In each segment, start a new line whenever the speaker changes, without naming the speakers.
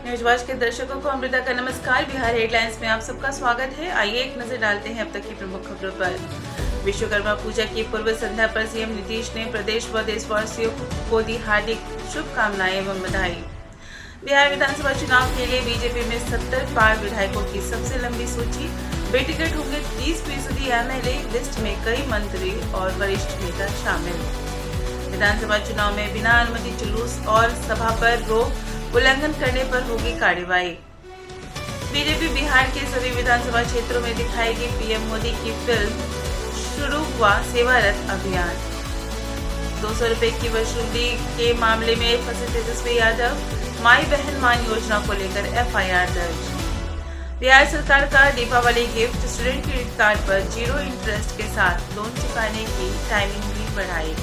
न्यूजवाच के दर्शकों को अमृता का नमस्कार। बिहार हेडलाइंस में आप सबका स्वागत है। आइए एक नजर डालते हैं अब तक की प्रमुख खबरों पर। विश्वकर्मा पूजा की पूर्व संध्या पर सीएम नीतीश ने प्रदेश व देशवासियों को दी हार्दिक शुभकामनाएं एवं बधाई। बिहार विधानसभा चुनाव के लिए बीजेपी में 70 पार विधायकों की सबसे लंबी सूची। बेटिकट होंगे 30% एमएलए, लिस्ट में कई मंत्री और वरिष्ठ नेता शामिल। विधानसभा चुनाव में बिना अनुमति जुलूस और सभा पर रोक उल्लंघन करने पर होगी कार्रवाई। बीजेपी बिहार के सभी विधानसभा क्षेत्रों में दिखाएगी पीएम मोदी की फिल्म। शुरू हुआ सेवारत अभियान। 200 रुपए की वसूली के मामले में फंसे तेजस्वी यादव। माई बहन मान योजना को लेकर एफआईआर दर्ज। बिहार सरकार का Deepavali gift, student credit card पर 0 इंटरेस्ट के साथ लोन चुकाने की टाइमिंग भी बढ़ाई।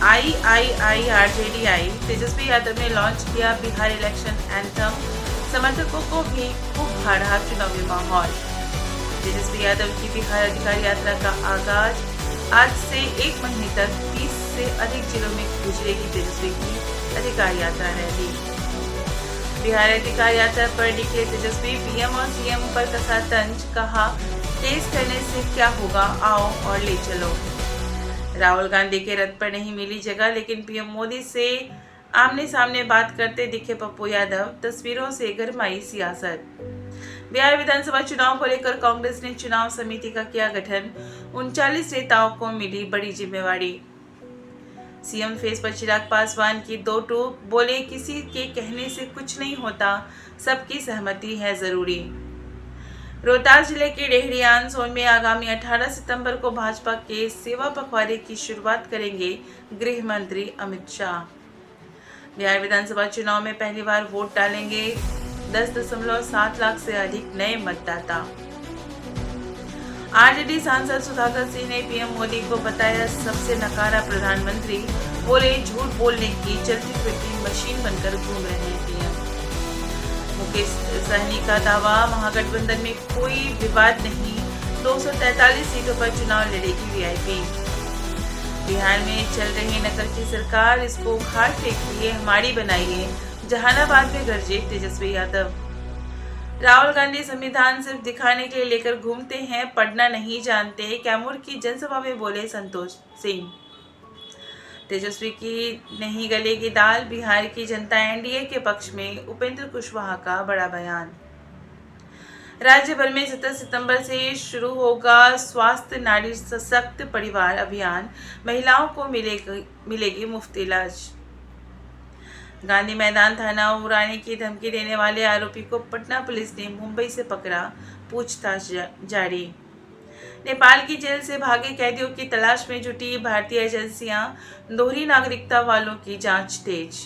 IIIRJDI तेजस्वी यादव ने लॉन्च किया बिहार इलेक्शन एंथम। समर्थकों को भी खूब भा रहा चुनावी माहौल। तेजस्वी यादव की बिहार अधिकार यात्रा का आगाज। आज से 1 महीने तक 30 से अधिक जिलों में गुजरेगी तेजस्वी की अधिकार यात्रा रैली। बिहार अधिकार यात्रा पर निकले तेजस्वी, पीएम और सीएम पर कसा तंज। कहा, केस करने से क्या होगा, आओ और ले चलो। राहुल गांधी के रथ पर नहीं मिली जगह, लेकिन पीएम मोदी से आमने सामने बात करते दिखे पप्पू यादव। तस्वीरों से गरमाई सियासत। बिहार विधानसभा चुनाव को लेकर कांग्रेस ने चुनाव समिति का किया गठन। 39 नेताओं को मिली बड़ी जिम्मेवारी। सीएम फेस पर चिराग पासवान की 2 टूक। बोले, किसी के कहने से कुछ नहीं होता, सबकी सहमति है जरूरी। रोहतास जिले के डेहरियान जोन में आगामी 18 सितंबर को भाजपा के सेवा पखवाड़े की शुरुआत करेंगे गृह मंत्री अमित शाह। बिहार विधानसभा चुनाव में पहली बार वोट डालेंगे 10.7 लाख से अधिक नए मतदाता। आरजेडी सांसद सुधाकर सिंह ने पीएम मोदी को बताया सबसे नकारा प्रधानमंत्री। बोले, झूठ बोलने की चलती फिरती मशीन बनकर घूम रहे हैं पीएम। मुकेश सहनी का दावा, महागठबंधन में कोई विवाद नहीं, 243 सीटों पर चुनाव लड़ेगी वीआईपी। बिहार में चल रही नकल की सरकार, इसको उखाड़ फेंकिए, हमारी बनाइए। जहानाबाद में गरजे तेजस्वी यादव। राहुल गांधी संविधान सिर्फ दिखाने के लिए लेकर घूमते हैं, पढ़ना नहीं जानते। कैमूर की जनसभा में बोले संतोष सिंह। तेजस्वी की नहीं गलेगी दाल, बिहार की जनता एनडीए के पक्ष में। उपेंद्र कुशवाहा का बड़ा बयान। राज्य भर में 17 सितंबर से शुरू होगा स्वास्थ्य नारी सशक्त परिवार अभियान। महिलाओं को मिलेगी मुफ्त इलाज। गांधी मैदान थाना उड़ाने की धमकी देने वाले आरोपी को पटना पुलिस ने मुंबई से पकड़ा, पूछताछ जारी। नेपाल की जेल से भागे कैदियों की तलाश में जुटी भारतीय एजेंसियां। दोहरी नागरिकता वालों की जांच तेज।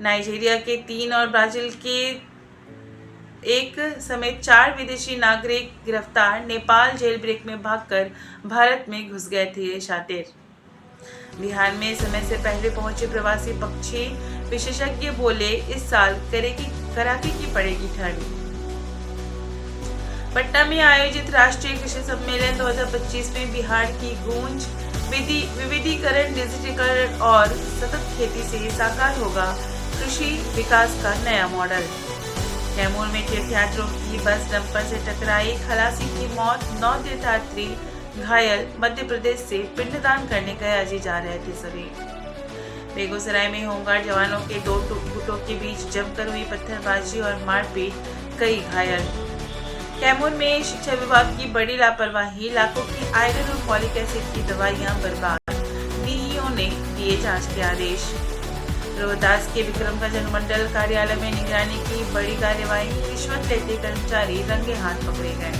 नाइजीरिया के 3 और ब्राजील के 1 समेत 4 विदेशी नागरिक गिरफ्तार। नेपाल जेल ब्रेक में भागकर भारत में घुस गए थे शातिर। बिहार में समय से पहले पहुंचे प्रवासी पक्षी। विशेषज्ञ बोले, इस साल कड़ाके की पड़ेगी ठंड। पटना में आयोजित राष्ट्रीय कृषि सम्मेलन 2025 में बिहार की गूंज। विविधीकरण, डिजिटीकरण और सतत खेती से साकार होगा कृषि विकास का नया मॉडल। कैमूर में तीर्थयात्रियों की बस डंपर से टकराई, खलासी की मौत, 9 तीर्थयात्री घायल। मध्य प्रदेश से पिंडदान करने गयाजी जा रहे थे सभी। बेगूसराय में होमगार्ड जवानों के 2 गुटों के बीच जमकर हुई पत्थरबाजी और मारपीट, कई घायल। कैमूर में शिक्षा विभाग की बड़ी लापरवाही, लाखों की आयरन और फॉलिक एसिड की दवाइयां बर्बाद। डीईओ ने दिए जांच के आदेश। रोहतास के विक्रमगंज अनुमंडल कार्यालय में निगरानी की बड़ी कार्रवाई। रिश्वत लेते कर्मचारी रंगे हाथ पकड़े गए।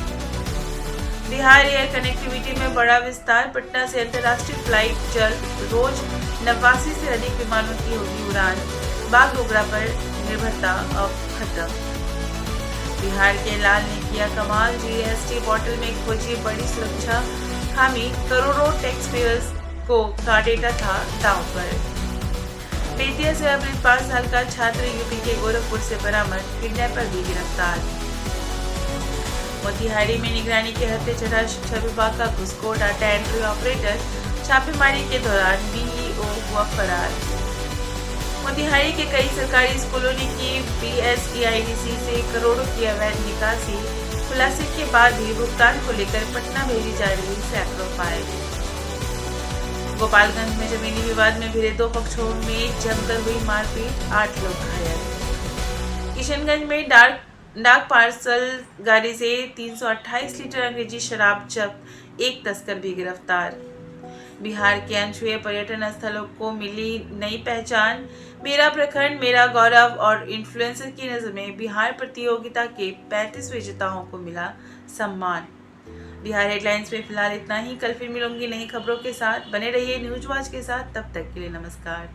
बिहार एयर कनेक्टिविटी में बड़ा विस्तार। पटना से अंतर्राष्ट्रीय फ्लाइट जल्द। रोज 89 से अधिक विमानों की होगी उड़ान। बागडोगरा पर निर्भरता अब खत्म। बिहार के लाल ने किया कमाल। जीएसटी पोर्टल में खोजी बड़ी सुरक्षा खामी। करोड़ों टैक्स पेयर्स को का डेटा था दांव पर। बेतिया से अपहृत 5 साल का छात्र यूपी के गोरखपुर से बरामद। किडनैपर भी गिरफ्तार। मोतिहारी में निगरानी के हत्थे चढ़ा शिक्षा विभाग का घुसखोर डाटा एंट्री ऑपरेटर। छापेमारी के दौरान बीईओ हुआ फरार। मोतिहारी के कई सरकारी स्कूलों ने की BSEIDC से करोड़ों की अवैध निकासी, खुलासे के बाद भी भुगतान को लेकर पटना भेजी जा रही सैकड़ों फाइल। गोपालगंज में जमीनी विवाद में भिड़े दो पक्षों में जमकर हुई मारपीट, 8 लोग घायल। किशनगंज में डाक पार्सल गाड़ी से 328 लीटर अंग्रेजी शराब जब्त, एक तस्कर भी गिरफ्तार। बिहार के अनछुए पर्यटन स्थलों को मिली नई पहचान, मेरा प्रखंड मेरा गौरव और इन्फ्लुएंसर की नज़र में बिहार प्रतियोगिता के 35 विजेताओं को मिला सम्मान। बिहार हेडलाइंस में फिलहाल इतना ही। कल फिर मिलूंगी नई खबरों के साथ। बने रहिए न्यूज वॉच के साथ। तब तक के लिए नमस्कार।